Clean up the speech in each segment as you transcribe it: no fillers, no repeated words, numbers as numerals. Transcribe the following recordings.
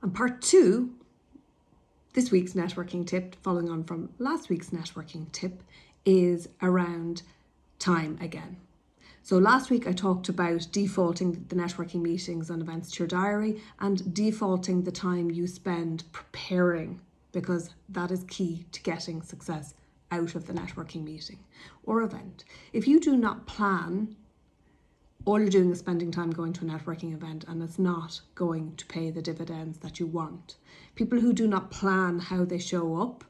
And part 2, this week's networking tip, following on from last week's networking tip, is around time again. So last week I talked about defaulting the networking meetings and events to your diary and defaulting the time you spend preparing, because that is key to getting success out of the networking meeting or event. If you do not plan, all you're doing is spending time going to a networking event, and it's not going to pay the dividends that you want. People who do not plan how they show up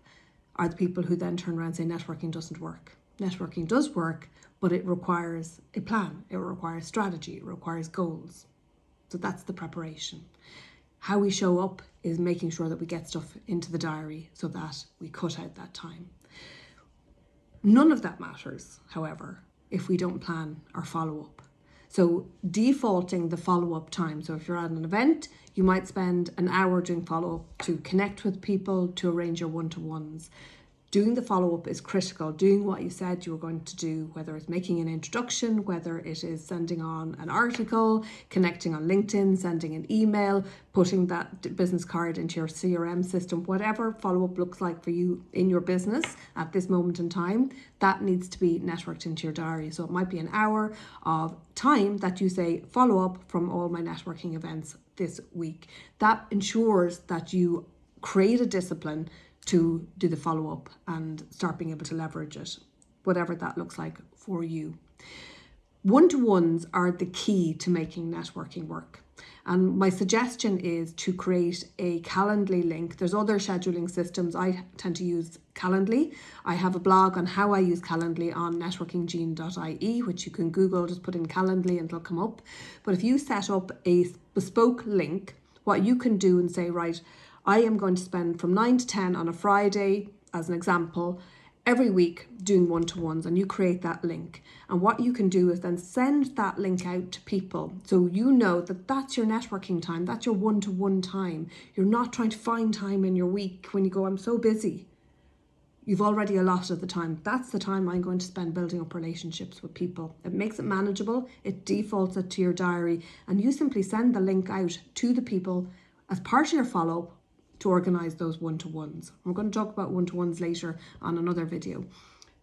are the people who then turn around and say networking doesn't work. Networking does work, but it requires a plan, it requires strategy, it requires goals. So that's the preparation. How we show up is making sure that we get stuff into the diary so that we cut out that time. None of that matters, however, if we don't plan our follow-up. So defaulting the follow-up time. So if you're at an event, you might spend an hour doing follow-up to connect with people, to arrange your one-to-ones. Doing the follow-up is critical. Doing what you said you were going to do, whether it's making an introduction, whether it is sending on an article, connecting on LinkedIn, sending an email, putting that business card into your CRM system, whatever follow-up looks like for you in your business at this moment in time, that needs to be networked into your diary. So it might be an hour of time that you say follow-up from all my networking events this week. That ensures that you create a discipline to do the follow-up and start being able to leverage it, whatever that looks like for you. One-to-ones are the key to making networking work. And my suggestion is to create a Calendly link. There's other scheduling systems. I tend to use Calendly. I have a blog on how I use Calendly on networkinggene.ie, which you can Google, just put in Calendly and it'll come up. But if you set up a bespoke link, what you can do and say, right, I am going to spend from 9 to 10 on a Friday, as an example, every week doing one-to-ones, and you create that link. And what you can do is then send that link out to people. So you know that that's your networking time, that's your one-to-one time. You're not trying to find time in your week when you go, I'm so busy. You've already allotted the time. That's the time I'm going to spend building up relationships with people. It makes it manageable, it defaults it to your diary, and you simply send the link out to the people as part of your follow-up to organise those one-to-ones. We're going to talk about one-to-ones later on another video.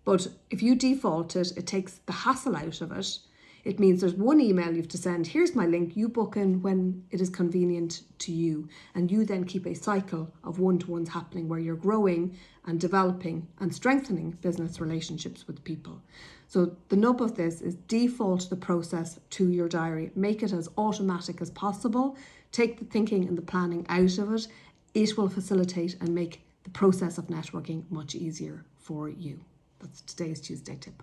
But if you default it, it takes the hassle out of it. It means there's one email you have to send. Here's my link. You book in when it is convenient to you. And you then keep a cycle of one-to-ones happening where you're growing and developing and strengthening business relationships with people. So the nub of this is default the process to your diary. Make it as automatic as possible. Take the thinking and the planning out of it. It will facilitate and make the process of networking much easier for you. That's today's Tuesday tip.